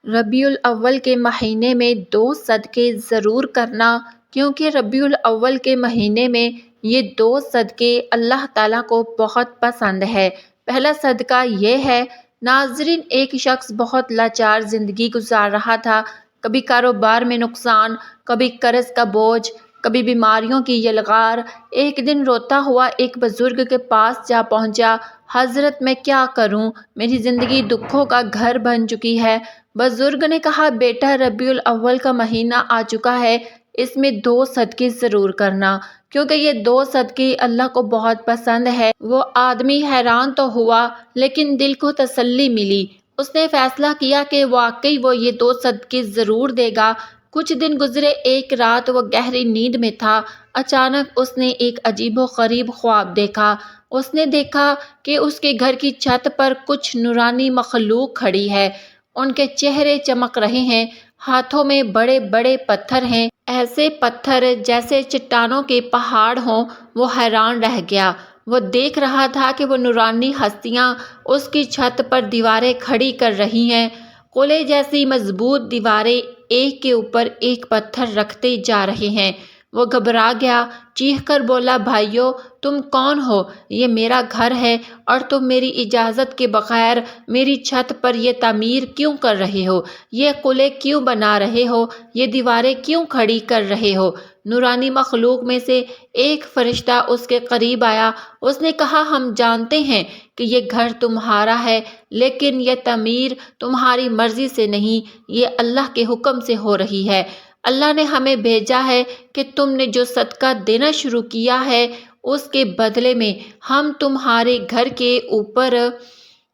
ربیع الاول کے مہینے میں 2 صدقے ضرور کرنا، کیونکہ ربیع الاول کے مہینے میں یہ 2 صدقے اللہ تعالیٰ کو بہت پسند ہے۔ پہلا صدقہ یہ ہے، ناظرین، ایک شخص بہت لاچار زندگی گزار رہا تھا۔ کبھی کاروبار میں نقصان، کبھی قرض کا بوجھ، کبھی بیماریوں کی یلغار۔ ایک دن روتا ہوا ایک بزرگ کے پاس جا پہنچا، حضرت میں کیا کروں، میری زندگی دکھوں کا گھر بن چکی ہے۔ بزرگ نے کہا، بیٹا، ربیع الاول کا مہینہ آ چکا ہے، اس میں 2 صدقے ضرور کرنا، کیونکہ یہ 2 صدقے اللہ کو بہت پسند ہے۔ وہ آدمی حیران تو ہوا، لیکن دل کو تسلی ملی۔ اس نے فیصلہ کیا کہ واقعی وہ یہ 2 صدقے ضرور دے گا۔ کچھ دن گزرے، ایک رات وہ گہری نیند میں تھا، اچانک اس نے ایک عجیب و غریب خواب دیکھا۔ اس نے دیکھا کہ اس کے گھر کی چھت پر کچھ نورانی مخلوق کھڑی ہے، ان کے چہرے چمک رہے ہیں، ہاتھوں میں بڑے بڑے پتھر ہیں، ایسے پتھر جیسے چٹانوں کے پہاڑ ہوں۔ وہ حیران رہ گیا۔ وہ دیکھ رہا تھا کہ وہ نورانی ہستیاں اس کی چھت پر دیواریں کھڑی کر رہی ہیں، قلعے جیسی مضبوط دیواریں، ایک کے اوپر ایک پتھر رکھتے جا رہے ہیں۔ وہ گھبرا گیا، چیخ کر بولا، بھائیو، تم کون ہو؟ یہ میرا گھر ہے اور تم میری اجازت کے بغیر میری چھت پر یہ تعمیر کیوں کر رہے ہو؟ یہ قلعے کیوں بنا رہے ہو؟ یہ دیواریں کیوں کھڑی کر رہے ہو؟ نورانی مخلوق میں سے ایک فرشتہ اس کے قریب آیا۔ اس نے کہا، ہم جانتے ہیں کہ یہ گھر تمہارا ہے، لیکن یہ تعمیر تمہاری مرضی سے نہیں، یہ اللہ کے حکم سے ہو رہی ہے۔ اللہ نے ہمیں بھیجا ہے کہ تم نے جو صدقہ دینا شروع کیا ہے، اس کے بدلے میں ہم تمہارے گھر کے اوپر۔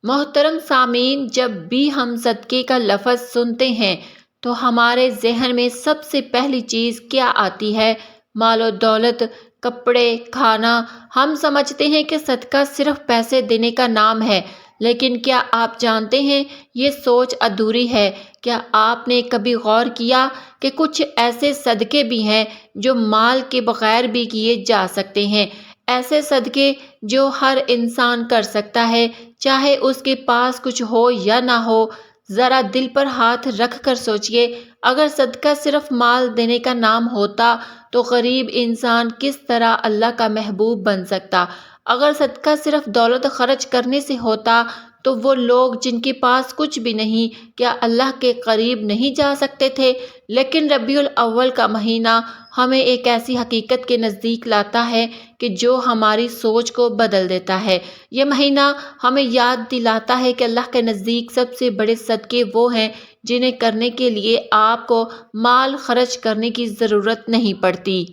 محترم سامعین، جب بھی ہم صدقے کا لفظ سنتے ہیں تو ہمارے ذہن میں سب سے پہلی چیز کیا آتی ہے؟ مال و دولت، کپڑے، کھانا۔ ہم سمجھتے ہیں کہ صدقہ صرف پیسے دینے کا نام ہے، لیکن کیا آپ جانتے ہیں یہ سوچ ادھوری ہے؟ کیا آپ نے کبھی غور کیا کہ کچھ ایسے صدقے بھی ہیں جو مال کے بغیر بھی کیے جا سکتے ہیں؟ ایسے صدقے جو ہر انسان کر سکتا ہے، چاہے اس کے پاس کچھ ہو یا نہ ہو۔ ذرا دل پر ہاتھ رکھ کر سوچئے، اگر صدقہ صرف مال دینے کا نام ہوتا تو غریب انسان کس طرح اللہ کا محبوب بن سکتا؟ اگر صدقہ صرف دولت خرچ کرنے سے ہوتا تو وہ لوگ جن کے پاس کچھ بھی نہیں، کیا اللہ کے قریب نہیں جا سکتے تھے؟ لیکن ربیع الاول کا مہینہ ہمیں ایک ایسی حقیقت کے نزدیک لاتا ہے کہ جو ہماری سوچ کو بدل دیتا ہے۔ یہ مہینہ ہمیں یاد دلاتا ہے کہ اللہ کے نزدیک سب سے بڑے صدقے وہ ہیں جنہیں کرنے کے لیے آپ کو مال خرچ کرنے کی ضرورت نہیں پڑتی۔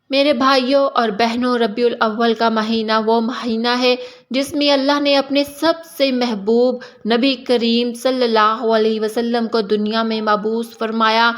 میرے بھائیوں اور بہنوں، ربیع الاول کا مہینہ وہ مہینہ ہے جس میں اللہ نے اپنے سب سے محبوب نبی کریم صلی اللہ علیہ وسلم کو دنیا میں مبعوث فرمایا۔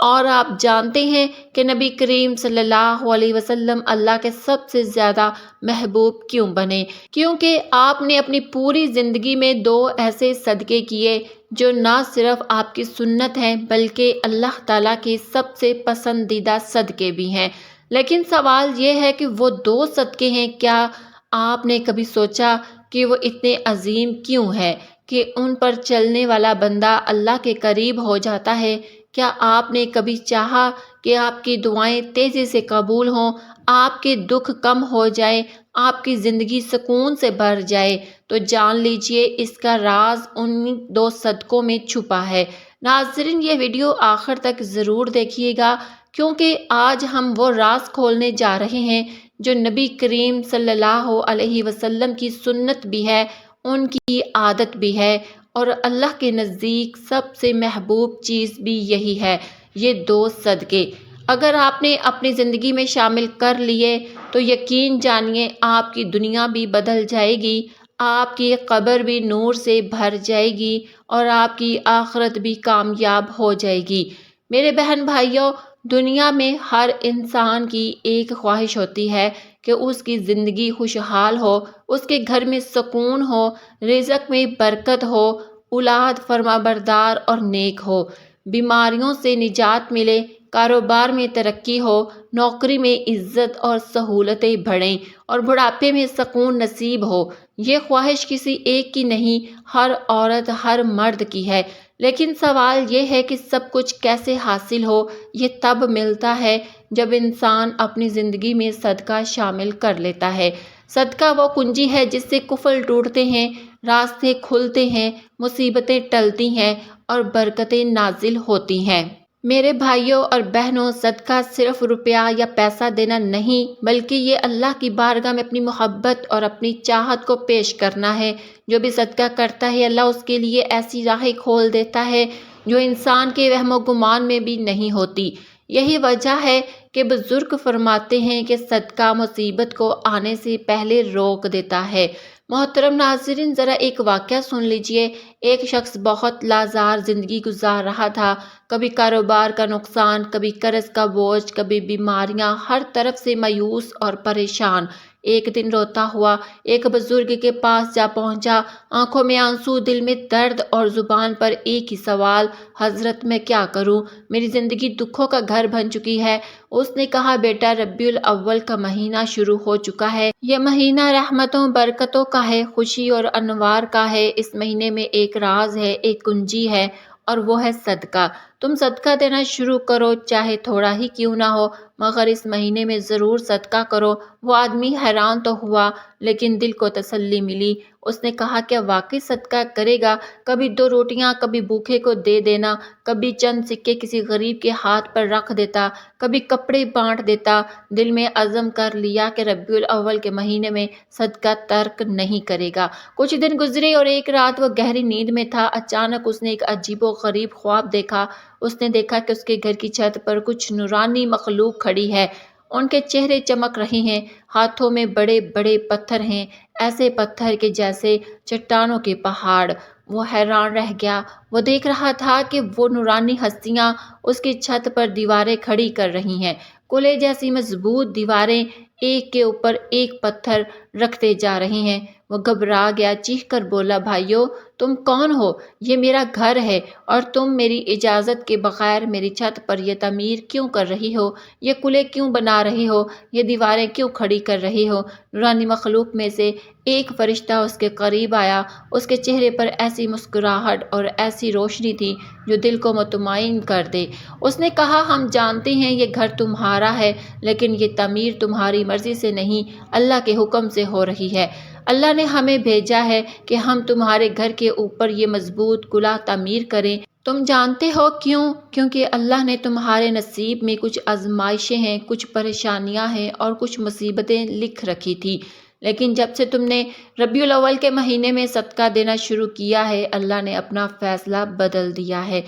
اور آپ جانتے ہیں کہ نبی کریم صلی اللہ علیہ وسلم اللہ کے سب سے زیادہ محبوب کیوں بنے؟ کیونکہ آپ نے اپنی پوری زندگی میں 2 ایسے صدقے کیے جو نہ صرف آپ کی سنت ہیں بلکہ اللہ تعالیٰ کے سب سے پسندیدہ صدقے بھی ہیں۔ لیکن سوال یہ ہے کہ وہ 2 صدقے ہیں، کیا آپ نے کبھی سوچا کہ وہ اتنے عظیم کیوں ہے کہ ان پر چلنے والا بندہ اللہ کے قریب ہو جاتا ہے؟ کیا آپ نے کبھی چاہا کہ آپ کی دعائیں تیزی سے قبول ہوں، آپ کے دکھ کم ہو جائے، آپ کی زندگی سکون سے بھر جائے؟ تو جان لیجئے اس کا راز ان 2 صدقوں میں چھپا ہے۔ ناظرین، یہ ویڈیو آخر تک ضرور دیکھیے گا، کیونکہ آج ہم وہ راز کھولنے جا رہے ہیں جو نبی کریم صلی اللہ علیہ وسلم کی سنت بھی ہے، ان کی عادت بھی ہے، اور اللہ کے نزدیک سب سے محبوب چیز بھی یہی ہے، یہ 2 صدقے۔ اگر آپ نے اپنی زندگی میں شامل کر لیے تو یقین جانیے آپ کی دنیا بھی بدل جائے گی، آپ کی قبر بھی نور سے بھر جائے گی، اور آپ کی آخرت بھی کامیاب ہو جائے گی۔ میرے بہن بھائیوں، دنیا میں ہر انسان کی ایک خواہش ہوتی ہے کہ اس کی زندگی خوشحال ہو، اس کے گھر میں سکون ہو، رزق میں برکت ہو، اولاد فرمانبردار اور نیک ہو، بیماریوں سے نجات ملے، کاروبار میں ترقی ہو، نوکری میں عزت اور سہولتیں بڑھیں، اور بڑھاپے میں سکون نصیب ہو۔ یہ خواہش کسی ایک کی نہیں، ہر عورت ہر مرد کی ہے۔ لیکن سوال یہ ہے کہ سب کچھ کیسے حاصل ہو؟ یہ تب ملتا ہے جب انسان اپنی زندگی میں صدقہ شامل کر لیتا ہے۔ صدقہ وہ کنجی ہے جس سے قفل ٹوٹتے ہیں، راستے کھلتے ہیں، مصیبتیں ٹلتی ہیں اور برکتیں نازل ہوتی ہیں۔ میرے بھائیوں اور بہنوں، صدقہ صرف روپیہ یا پیسہ دینا نہیں، بلکہ یہ اللہ کی بارگاہ میں اپنی محبت اور اپنی چاہت کو پیش کرنا ہے۔ جو بھی صدقہ کرتا ہے، اللہ اس کے لیے ایسی راہیں کھول دیتا ہے جو انسان کے وہم و گمان میں بھی نہیں ہوتی۔ یہی وجہ ہے کہ بزرگ فرماتے ہیں کہ صدقہ مصیبت کو آنے سے پہلے روک دیتا ہے۔ محترم ناظرین، ذرا ایک واقعہ سن لیجئے۔ ایک شخص بہت لازار زندگی گزار رہا تھا۔ کبھی کاروبار کا نقصان، کبھی قرض کا بوجھ، کبھی بیماریاں، ہر طرف سے مایوس اور پریشان۔ ایک دن روتا ہوا ایک بزرگ کے پاس جا پہنچا، آنکھوں میں آنسو، دل میں درد اور زبان پر ایک ہی سوال: حضرت میں کیا کروں؟ میری زندگی دکھوں کا گھر بن چکی ہے۔ اس نے کہا: بیٹا، ربیع الاول کا مہینہ شروع ہو چکا ہے۔ یہ مہینہ رحمتوں برکتوں کا ہے، خوشی اور انوار کا ہے۔ اس مہینے میں ایک راز ہے، ایک کنجی ہے، اور وہ ہے صدقہ۔ تم صدقہ دینا شروع کرو، چاہے تھوڑا ہی کیوں نہ ہو، مگر اس مہینے میں ضرور صدقہ کرو۔ وہ آدمی حیران تو ہوا، لیکن دل کو تسلی ملی۔ اس نے کہا: کیا واقعی صدقہ کرے گا؟ کبھی 2 روٹیاں کبھی بھوکے کو دے دینا، کبھی چند سکے کسی غریب کے ہاتھ پر رکھ دیتا، کبھی کپڑے بانٹ دیتا۔ دل میں عزم کر لیا کہ ربیع الاول کے مہینے میں صدقہ ترک نہیں کرے گا۔ کچھ دن گزرے اور ایک رات وہ گہری نیند میں تھا۔ اچانک اس نے ایک عجیب و غریب خواب دیکھا۔ اس نے دیکھا کہ اس کے گھر کی چھت پر کچھ نورانی مخلوق کھڑی ہے۔ ان کے چہرے چمک رہے ہیں، ہاتھوں میں بڑے بڑے پتھر ہیں، ایسے پتھر کہ جیسے چٹانوں کے پہاڑ۔ وہ حیران رہ گیا۔ وہ دیکھ رہا تھا کہ وہ نورانی ہستیاں اس کی چھت پر دیواریں کھڑی کر رہی ہیں، قلعے جیسی مضبوط دیواریں، ایک کے اوپر ایک پتھر رکھتے جا رہے ہیں۔ وہ گھبرا گیا، چیخ کر بولا: بھائیو، تم کون ہو؟ یہ میرا گھر ہے اور تم میری اجازت کے بغیر میری چھت پر یہ تعمیر کیوں کر رہی ہو؟ یہ قلعے کیوں بنا رہی ہو؟ یہ دیواریں کیوں کھڑی کر رہی ہو؟ نورانی مخلوق میں سے ایک فرشتہ اس کے قریب آیا۔ اس کے چہرے پر ایسی مسکراہٹ اور ایسی روشنی تھی جو دل کو مطمئن کر دے۔ اس نے کہا: ہم جانتے ہیں یہ گھر تمہارا ہے، لیکن یہ تعمیر تمہاری مرضی سے نہیں، اللہ کے حکم سے ہو رہی ہے۔ اللہ نے ہمیں بھیجا ہے کہ ہم تمہارے گھر کے اوپر یہ مضبوط قلعہ تعمیر کریں۔ تم جانتے ہو کیوں؟ کیونکہ اللہ نے تمہارے نصیب میں کچھ آزمائشیں ہیں، کچھ پریشانیاں ہیں اور کچھ مصیبتیں لکھ رکھی تھی۔ لیکن جب سے تم نے ربیع الاول کے مہینے میں صدقہ دینا شروع کیا ہے، اللہ نے اپنا فیصلہ بدل دیا ہے۔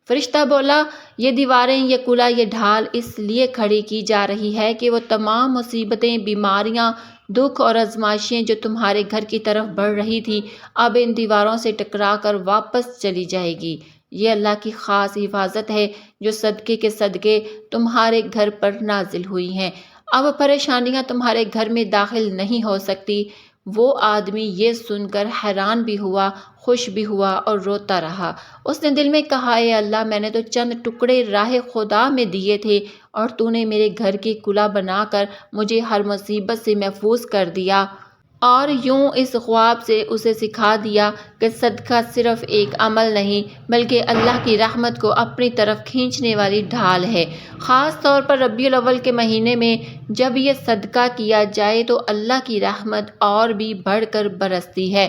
فرشتہ بولا: یہ دیواریں، یہ قلعہ، یہ ڈھال اس لیے کھڑی کی جا رہی ہے کہ وہ تمام مصیبتیں، بیماریاں، دکھ اور آزمائشیں جو تمہارے گھر کی طرف بڑھ رہی تھی، اب ان دیواروں سے ٹکرا کر واپس چلی جائے گی۔ یہ اللہ کی خاص حفاظت ہے جو صدقے کے صدقے تمہارے گھر پر نازل ہوئی ہیں۔ اب پریشانیاں تمہارے گھر میں داخل نہیں ہو سکتی۔ وہ آدمی یہ سن کر حیران بھی ہوا، خوش بھی ہوا اور روتا رہا۔ اس نے دل میں کہا: اے اللہ، میں نے تو چند ٹکڑے راہ خدا میں دیے تھے اور تو نے میرے گھر کی قلعہ بنا کر مجھے ہر مصیبت سے محفوظ کر دیا۔ اور یوں اس خواب سے اسے سکھا دیا کہ صدقہ صرف ایک عمل نہیں، بلکہ اللہ کی رحمت کو اپنی طرف کھینچنے والی ڈھال ہے۔ خاص طور پر ربیع الاول کے مہینے میں جب یہ صدقہ کیا جائے تو اللہ کی رحمت اور بھی بڑھ کر برستی ہے۔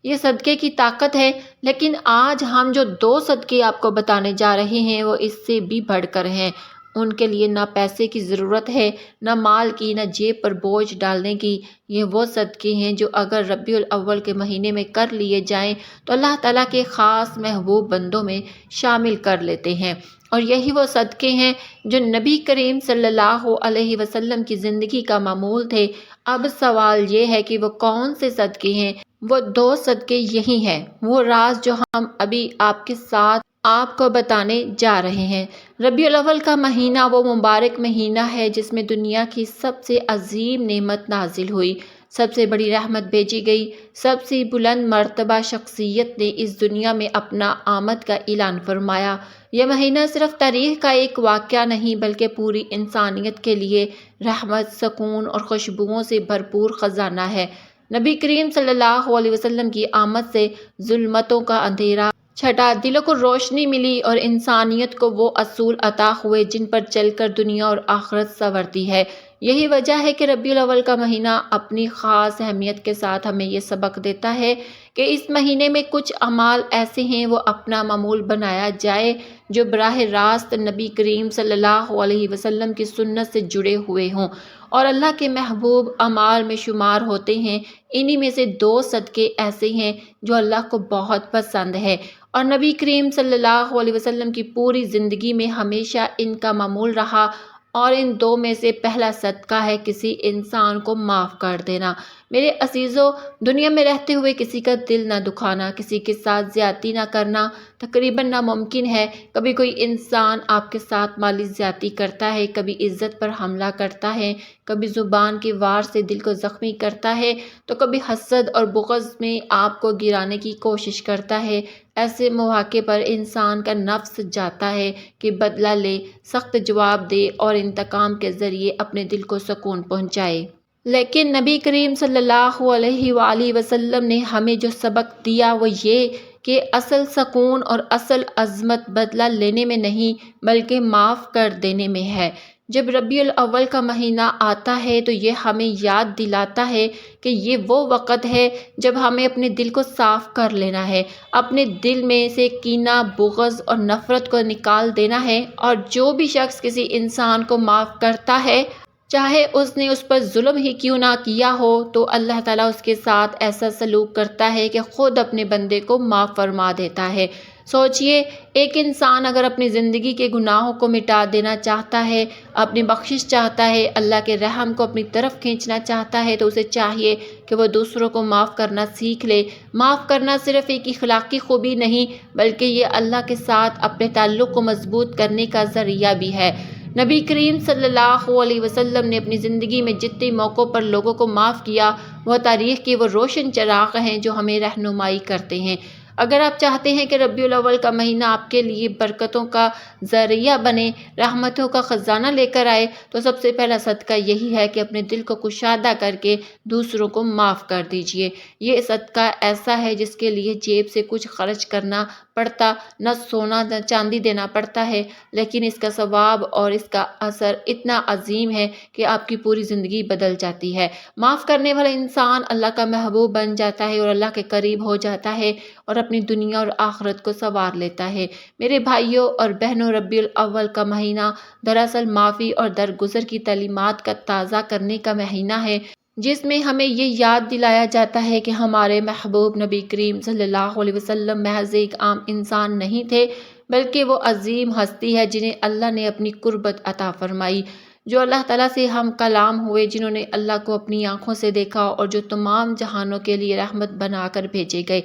یہ صدقے کی طاقت ہے۔ لیکن آج ہم جو 2 صدقے آپ کو بتانے جا رہے ہیں وہ اس سے بھی بڑھ کر ہیں۔ ان کے لیے نہ پیسے کی ضرورت ہے، نہ مال کی، نہ جیب پر بوجھ ڈالنے کی۔ یہ وہ صدقے ہیں جو اگر ربیع الاول کے مہینے میں کر لیے جائیں تو اللہ تعالیٰ کے خاص محبوب بندوں میں شامل کر لیتے ہیں۔ اور یہی وہ صدقے ہیں جو نبی کریم صلی اللہ علیہ وسلم کی زندگی کا معمول تھے۔ اب سوال یہ ہے کہ وہ کون سے صدقے ہیں؟ وہ 2 صدقے یہی ہیں، وہ راز جو ہم ابھی آپ کے ساتھ آپ کو بتانے جا رہے ہیں۔ ربیع الاول کا مہینہ وہ مبارک مہینہ ہے جس میں دنیا کی سب سے عظیم نعمت نازل ہوئی، سب سے بڑی رحمت بھیجی گئی، سب سے بلند مرتبہ شخصیت نے اس دنیا میں اپنا آمد کا اعلان فرمایا۔ یہ مہینہ صرف تاریخ کا ایک واقعہ نہیں بلکہ پوری انسانیت کے لیے رحمت، سکون اور خوشبوؤں سے بھرپور خزانہ ہے۔ نبی کریم صلی اللہ علیہ وسلم کی آمد سے ظلمتوں کا اندھیرا چھٹا، دلوں کو روشنی ملی اور انسانیت کو وہ اصول عطا ہوئے جن پر چل کر دنیا اور آخرت سنورتی ہے۔ یہی وجہ ہے کہ ربیع الاول کا مہینہ اپنی خاص اہمیت کے ساتھ ہمیں یہ سبق دیتا ہے کہ اس مہینے میں کچھ اعمال ایسے ہیں وہ اپنا معمول بنایا جائے جو براہ راست نبی کریم صلی اللہ علیہ وسلم کی سنت سے جڑے ہوئے ہوں اور اللہ کے محبوب اعمال میں شمار ہوتے ہیں۔ انہی میں سے 2 صدقے ایسے ہیں جو اللہ کو بہت پسند ہے اور نبی کریم صلی اللہ علیہ وسلم کی پوری زندگی میں ہمیشہ ان کا معمول رہا، اور ان 2 میں سے پہلا صدقہ ہے کسی انسان کو معاف کر دینا۔ میرے عزیزو، دنیا میں رہتے ہوئے کسی کا دل نہ دکھانا، کسی کے ساتھ زیادتی نہ کرنا تقریباً ناممکن ہے۔ کبھی کوئی انسان آپ کے ساتھ مالی زیادتی کرتا ہے، کبھی عزت پر حملہ کرتا ہے، کبھی زبان کے وار سے دل کو زخمی کرتا ہے، تو کبھی حسد اور بغض میں آپ کو گرانے کی کوشش کرتا ہے۔ ایسے مواقع پر انسان کا نفس چاہتا ہے کہ بدلہ لے، سخت جواب دے اور انتقام کے ذریعے اپنے دل کو سکون پہنچائے۔ لیکن نبی کریم صلی اللہ علیہ وآلہ وسلم نے ہمیں جو سبق دیا وہ یہ کہ اصل سکون اور اصل عظمت بدلہ لینے میں نہیں بلکہ معاف کر دینے میں ہے۔ جب ربیع الاول کا مہینہ آتا ہے تو یہ ہمیں یاد دلاتا ہے کہ یہ وہ وقت ہے جب ہمیں اپنے دل کو صاف کر لینا ہے، اپنے دل میں سے کینہ، بغض اور نفرت کو نکال دینا ہے، اور جو بھی شخص کسی انسان کو معاف کرتا ہے، چاہے اس نے اس پر ظلم ہی کیوں نہ کیا ہو، تو اللہ تعالیٰ اس کے ساتھ ایسا سلوک کرتا ہے کہ خود اپنے بندے کو معاف فرما دیتا ہے۔ سوچئے، ایک انسان اگر اپنی زندگی کے گناہوں کو مٹا دینا چاہتا ہے، اپنی بخشش چاہتا ہے، اللہ کے رحم کو اپنی طرف کھینچنا چاہتا ہے، تو اسے چاہیے کہ وہ دوسروں کو معاف کرنا سیکھ لے۔ معاف کرنا صرف ایک اخلاقی خوبی نہیں بلکہ یہ اللہ کے ساتھ اپنے تعلق کو مضبوط کرنے کا ذریعہ بھی ہے۔ نبی کریم صلی اللہ علیہ وسلم نے اپنی زندگی میں جتنے موقعوں پر لوگوں کو معاف کیا، وہ تاریخ کے وہ روشن چراغ ہیں جو ہمیں رہنمائی کرتے ہیں۔ اگر آپ چاہتے ہیں کہ ربیع الاول کا مہینہ آپ کے لیے برکتوں کا ذریعہ بنے، رحمتوں کا خزانہ لے کر آئے، تو سب سے پہلا صدقہ یہی ہے کہ اپنے دل کو کشادہ کر کے دوسروں کو معاف کر دیجئے۔ یہ صدقہ ایسا ہے جس کے لیے جیب سے کچھ خرچ کرنا پڑتا، نہ سونا نہ چاندی دینا پڑتا ہے، لیکن اس کا ثواب اور اس کا اثر اتنا عظیم ہے کہ آپ کی پوری زندگی بدل جاتی ہے۔ معاف کرنے والا انسان اللہ کا محبوب بن جاتا ہے اور اللہ کے قریب ہو جاتا ہے اور اپنی دنیا اور آخرت کو سنوار لیتا ہے۔ میرے بھائیوں اور بہنوں، ربیع الاول کا مہینہ دراصل معافی اور درگزر کی تعلیمات کا تازہ کرنے کا مہینہ ہے، جس میں ہمیں یہ یاد دلایا جاتا ہے کہ ہمارے محبوب نبی کریم صلی اللہ علیہ وسلم محض ایک عام انسان نہیں تھے بلکہ وہ عظیم ہستی ہے جنہیں اللہ نے اپنی قربت عطا فرمائی، جو اللہ تعالیٰ سے ہم کلام ہوئے، جنہوں نے اللہ کو اپنی آنکھوں سے دیکھا اور جو تمام جہانوں کے لیے رحمت بنا کر بھیجے گئے۔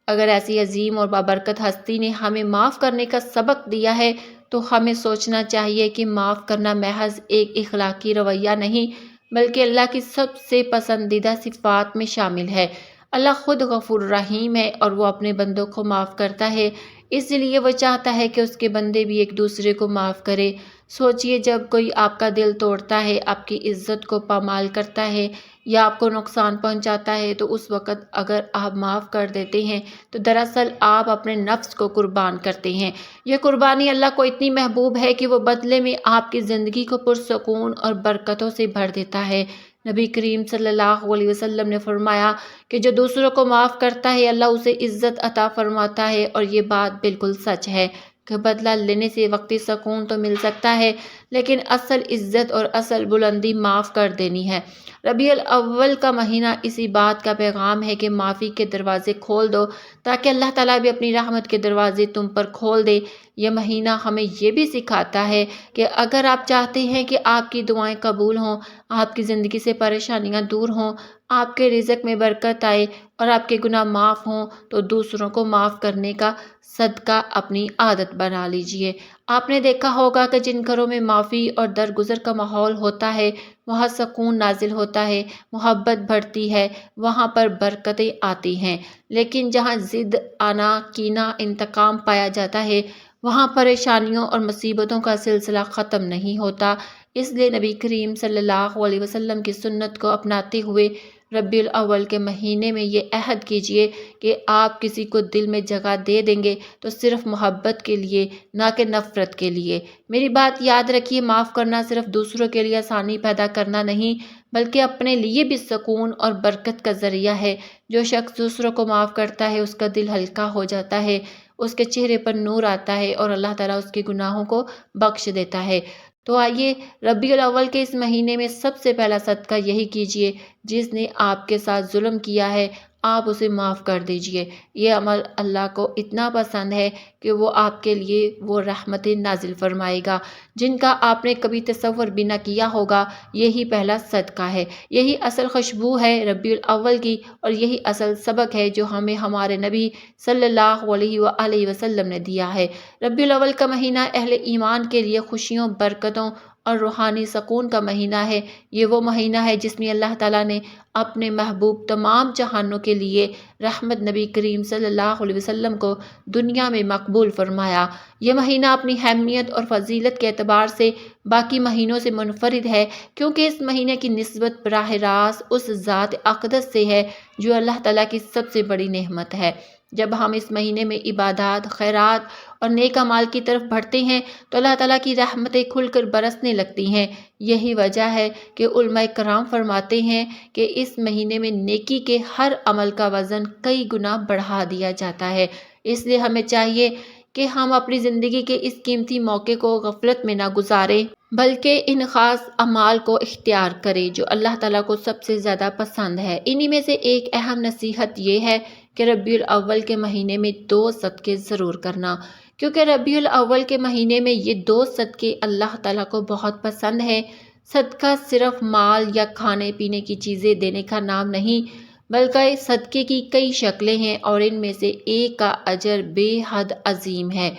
اگر ایسی عظیم اور بابرکت ہستی نے ہمیں معاف کرنے کا سبق دیا ہے تو ہمیں سوچنا چاہیے کہ معاف کرنا محض ایک اخلاقی رویہ نہیں بلکہ اللہ کی سب سے پسندیدہ صفات میں شامل ہے۔ اللہ خود غفور رحیم ہے اور وہ اپنے بندوں کو معاف کرتا ہے، اس لیے وہ چاہتا ہے کہ اس کے بندے بھی ایک دوسرے کو معاف کرے۔ سوچئے، جب کوئی آپ کا دل توڑتا ہے، آپ کی عزت کو پامال کرتا ہے یا آپ کو نقصان پہنچاتا ہے، تو اس وقت اگر آپ معاف کر دیتے ہیں تو دراصل آپ اپنے نفس کو قربان کرتے ہیں۔ یہ قربانی اللہ کو اتنی محبوب ہے کہ وہ بدلے میں آپ کی زندگی کو پرسکون اور برکتوں سے بھر دیتا ہے۔ نبی کریم صلی اللہ علیہ وسلم نے فرمایا کہ جو دوسروں کو معاف کرتا ہے اللہ اسے عزت عطا فرماتا ہے، اور یہ بات بالکل سچ ہے کہ بدلہ لینے سے وقتی سکون تو مل سکتا ہے لیکن اصل عزت اور اصل بلندی معاف کر دینی ہے۔ ربیع الاول کا مہینہ اسی بات کا پیغام ہے کہ معافی کے دروازے کھول دو تاکہ اللہ تعالیٰ بھی اپنی رحمت کے دروازے تم پر کھول دے۔ یہ مہینہ ہمیں یہ بھی سکھاتا ہے کہ اگر آپ چاہتے ہیں کہ آپ کی دعائیں قبول ہوں، آپ کی زندگی سے پریشانیاں دور ہوں، آپ کے رزق میں برکت آئے اور آپ کے گناہ معاف ہوں، تو دوسروں کو معاف کرنے کا صدقہ اپنی عادت بنا لیجئے۔ آپ نے دیکھا ہوگا کہ جن گھروں میں معافی اور درگزر کا ماحول ہوتا ہے وہاں سکون نازل ہوتا ہے، محبت بڑھتی ہے، وہاں پر برکتیں آتی ہیں، لیکن جہاں ضد، انا، کینہ، انتقام پایا جاتا ہے وہاں پریشانیوں اور مصیبتوں کا سلسلہ ختم نہیں ہوتا۔ اس لیے نبی کریم صلی اللہ علیہ وسلم کی سنت کو اپناتے ہوئے ربیع الاول کے مہینے میں یہ عہد کیجئے کہ آپ کسی کو دل میں جگہ دے دیں گے تو صرف محبت کے لیے، نہ کہ نفرت کے لیے۔ میری بات یاد رکھیے، معاف کرنا صرف دوسروں کے لیے آسانی پیدا کرنا نہیں بلکہ اپنے لیے بھی سکون اور برکت کا ذریعہ ہے۔ جو شخص دوسروں کو معاف کرتا ہے اس کا دل ہلکا ہو جاتا ہے، اس کے چہرے پر نور آتا ہے اور اللہ تعالیٰ اس کے گناہوں کو بخش دیتا ہے۔ تو آئیے ربیع الاول کے اس مہینے میں سب سے پہلا صدقہ یہی کیجئے، جس نے آپ کے ساتھ ظلم کیا ہے آپ اسے معاف کر دیجئے۔ یہ عمل اللہ کو اتنا پسند ہے کہ وہ آپ کے لیے وہ رحمتیں نازل فرمائے گا جن کا آپ نے کبھی تصور بھی نہ کیا ہوگا۔ یہی پہلا صدقہ ہے، یہی اصل خوشبو ہے ربیع الاول کی، اور یہی اصل سبق ہے جو ہمیں ہمارے نبی صلی اللہ علیہ وآلہ وسلم نے دیا ہے۔ ربیع الاول کا مہینہ اہل ایمان کے لیے خوشیوں، برکتوں اور روحانی سکون کا مہینہ ہے۔ یہ وہ مہینہ ہے جس میں اللہ تعالیٰ نے اپنے محبوب تمام جہانوں کے لیے رحمت نبی کریم صلی اللہ علیہ وسلم کو دنیا میں مقبول فرمایا۔ یہ مہینہ اپنی اہمیت اور فضیلت کے اعتبار سے باقی مہینوں سے منفرد ہے، کیونکہ اس مہینے کی نسبت براہ راست اس ذات اقدس سے ہے جو اللہ تعالیٰ کی سب سے بڑی نعمت ہے۔ جب ہم اس مہینے میں عبادات، خیرات اور نیک اعمال کی طرف بڑھتے ہیں تو اللہ تعالیٰ کی رحمتیں کھل کر برسنے لگتی ہیں۔ یہی وجہ ہے کہ علماء کرام فرماتے ہیں کہ اس مہینے میں نیکی کے ہر عمل کا وزن کئی گنا بڑھا دیا جاتا ہے۔ اس لیے ہمیں چاہیے کہ ہم اپنی زندگی کے اس قیمتی موقع کو غفلت میں نہ گزاریں بلکہ ان خاص اعمال کو اختیار کریں جو اللہ تعالیٰ کو سب سے زیادہ پسند ہے۔ انہی میں سے ایک اہم نصیحت یہ ہے کہ ربیع الاول کے مہینے میں 2 صدقے ضرور کرنا، کیونکہ ربیع الاول کے مہینے میں یہ 2 صدقے اللہ تعالیٰ کو بہت پسند ہے۔ صدقہ صرف مال یا کھانے پینے کی چیزیں دینے کا نام نہیں بلکہ صدقے کی کئی شکلیں ہیں، اور ان میں سے ایک کا اجر بے حد عظیم ہے۔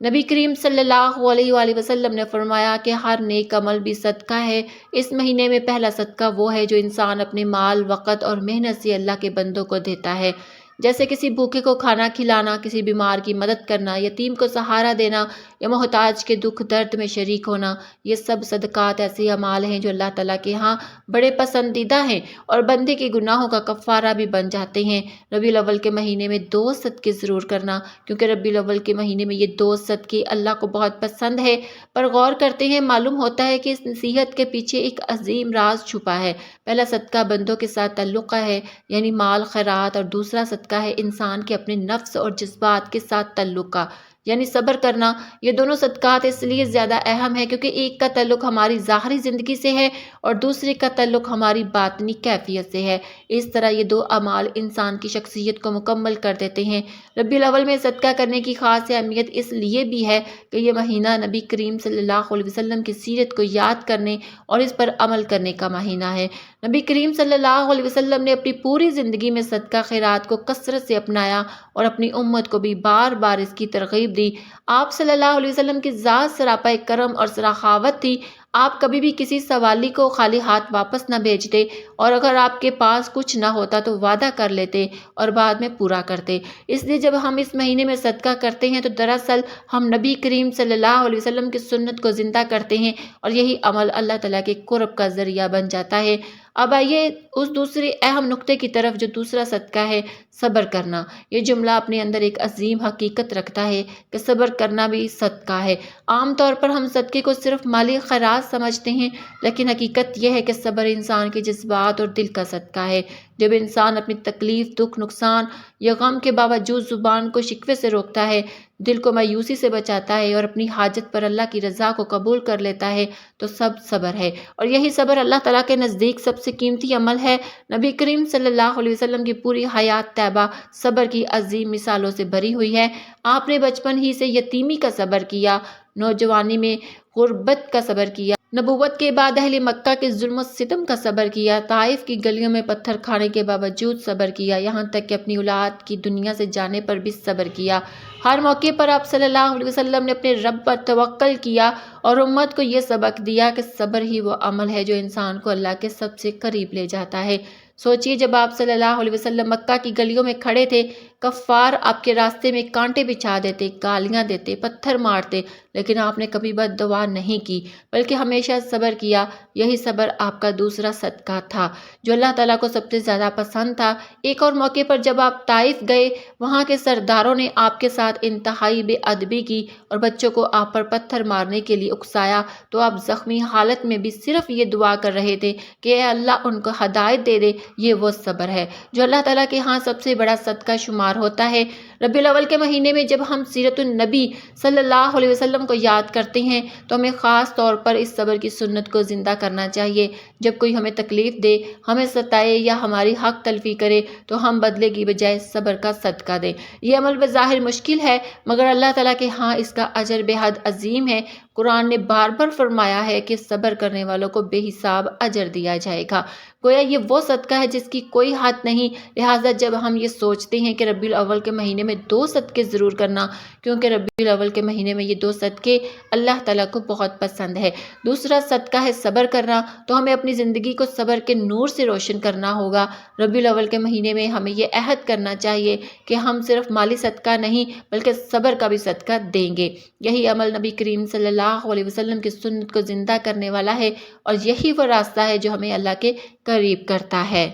نبی کریم صلی اللہ علیہ وآلہ وسلم نے فرمایا کہ ہر نیک عمل بھی صدقہ ہے۔ اس مہینے میں پہلا صدقہ وہ ہے جو انسان اپنے مال، وقت اور محنت سے اللہ کے بندوں کو دیتا ہے، جیسے کسی بھوکے کو کھانا کھلانا، کسی بیمار کی مدد کرنا، یتیم کو سہارا دینا یا محتاج کے دکھ درد میں شریک ہونا۔ یہ سب صدقات ایسے اعمال ہیں جو اللہ تعالیٰ کے ہاں بڑے پسندیدہ ہیں اور بندے کے گناہوں کا کفارہ بھی بن جاتے ہیں۔ ربیع الاول کے مہینے میں 2 صدقے ضرور کرنا، کیونکہ ربیع الاول کے مہینے میں یہ 2 صدقے اللہ کو بہت پسند ہے۔ پر غور کرتے ہیں معلوم ہوتا ہے کہ اس نصیحت کے پیچھے ایک عظیم راز چھپا ہے۔ پہلا صدقہ بندوں کے ساتھ تعلق کا ہے، یعنی مال، خیرات، اور دوسرا صدقہ ہے انسان کے اپنے نفس اور جذبات کے ساتھ تعلق کا، یعنی صبر کرنا۔ یہ دونوں صدقات اس لیے زیادہ اہم ہے کیونکہ ایک کا تعلق ہماری ظاہری زندگی سے ہے اور دوسرے کا تعلق ہماری باطنی کیفیت سے ہے۔ اس طرح یہ 2 اعمال انسان کی شخصیت کو مکمل کر دیتے ہیں۔ ربیع الاول میں صدقہ کرنے کی خاص اہمیت اس لیے بھی ہے کہ یہ مہینہ نبی کریم صلی اللہ علیہ وسلم کی سیرت کو یاد کرنے اور اس پر عمل کرنے کا مہینہ ہے۔ نبی کریم صلی اللہ علیہ وسلم نے اپنی پوری زندگی میں صدقہ خیرات کو کثرت سے اپنایا اور اپنی امت کو بھی بار بار اس کی ترغیب دی۔ آپ صلی اللہ علیہ وسلم کی ذات سراپا کرم اور سخاوت تھی۔ آپ کبھی بھی کسی سوالی کو خالی ہاتھ واپس نہ بھیجتے، اور اگر آپ کے پاس کچھ نہ ہوتا تو وعدہ کر لیتے اور بعد میں پورا کرتے۔ اس لیے جب ہم اس مہینے میں صدقہ کرتے ہیں تو دراصل ہم نبی کریم صلی اللہ علیہ وسلم کی سنت کو زندہ کرتے ہیں، اور یہی عمل اللہ تعالیٰ کے قرب کا ذریعہ بن جاتا ہے۔ اب آئیے اس دوسرے اہم نقطے کی طرف جو دوسرا صدقہ ہے، صبر کرنا۔ یہ جملہ اپنے اندر ایک عظیم حقیقت رکھتا ہے کہ صبر کرنا بھی صدقہ ہے۔ عام طور پر ہم صدقے کو صرف مالی خیرات سمجھتے ہیں، لیکن حقیقت یہ ہے کہ صبر انسان کے جذبات اور دل کا صدقہ ہے۔ جب انسان اپنی تکلیف، دکھ، نقصان یا غم کے باوجود زبان کو شکوے سے روکتا ہے، دل کو مایوسی سے بچاتا ہے اور اپنی حاجت پر اللہ کی رضا کو قبول کر لیتا ہے تو سب صبر ہے، اور یہی صبر اللہ تعالیٰ کے نزدیک سب سے قیمتی عمل ہے۔ نبی کریم صلی اللہ علیہ وسلم کی پوری حیات طیبہ صبر کی عظیم مثالوں سے بھری ہوئی ہے۔ آپ نے بچپن ہی سے یتیمی کا صبر کیا، نوجوانی میں غربت کا صبر کیا، نبوت کے بعد اہل مکہ کے ظلم و ستم کا صبر کیا، طائف کی گلیوں میں پتھر کھانے کے باوجود صبر کیا، یہاں تک کہ اپنی اولاد کی دنیا سے جانے پر بھی صبر کیا۔ ہر موقع پر آپ صلی اللہ علیہ وسلم نے اپنے رب پر توکل کیا اور امت کو یہ سبق دیا کہ صبر ہی وہ عمل ہے جو انسان کو اللہ کے سب سے قریب لے جاتا ہے۔ سوچئے جب آپ صلی اللہ علیہ وسلم مکہ کی گلیوں میں کھڑے تھے، کفار آپ کے راستے میں کانٹے بچھا دیتے، گالیاں دیتے، پتھر مارتے، لیکن آپ نے کبھی بد دعا نہیں کی بلکہ ہمیشہ صبر کیا۔ یہی صبر آپ کا دوسرا صدقہ تھا جو اللہ تعالیٰ کو سب سے زیادہ پسند تھا۔ ایک اور موقع پر جب آپ طائف گئے، وہاں کے سرداروں نے آپ کے ساتھ انتہائی بے ادبی کی اور بچوں کو آپ پر پتھر مارنے کے لیے اکسایا، تو آپ زخمی حالت میں بھی صرف یہ دعا کر رہے تھے کہ اے اللہ ان کو ہدایت دے دے۔ یہ وہ صبر ہے جو اللہ تعالیٰ کے ہاں سب سے بڑا صدقہ شمار ہوتا ہے۔ ربیع الاول کے مہینے میں جب ہم سیرت النبی صلی اللہ علیہ وسلم کو یاد کرتے ہیں تو ہمیں خاص طور پر اس صبر کی سنت کو زندہ کرنا چاہیے۔ جب کوئی ہمیں تکلیف دے، ہمیں ستائے یا ہماری حق تلفی کرے تو ہم بدلے کی بجائے صبر کا صدقہ دیں۔ یہ عمل بظاہر مشکل ہے مگر اللہ تعالیٰ کے ہاں اس کا اجر بے حد عظیم ہے۔ قرآن نے بار بار فرمایا ہے کہ صبر کرنے والوں کو بے حساب اجر دیا جائے گا۔ گویا یہ وہ صدقہ ہے جس کی کوئی حد نہیں، لہٰذا جب ہم یہ سوچتے ہیں کہ ربیع الاول کے مہینے میں 2 صدقے ضرور کرنا، کیونکہ ربیع الاول کے مہینے میں یہ 2 صدقے اللہ تعالیٰ کو بہت پسند ہے۔ دوسرا صدقہ ہے صبر کرنا، تو ہمیں اپنی زندگی کو صبر کے نور سے روشن کرنا ہوگا۔ ربیع الاول کے مہینے میں ہمیں یہ عہد کرنا چاہیے کہ ہم صرف مالی صدقہ نہیں بلکہ صبر کا بھی صدقہ دیں گے۔ یہی عمل نبی کریم صلی اللہ علیہ وسلم کی سنت کو زندہ کرنے والا ہے اور یہی وہ راستہ ہے جو ہمیں اللہ کے قریب کرتا ہے۔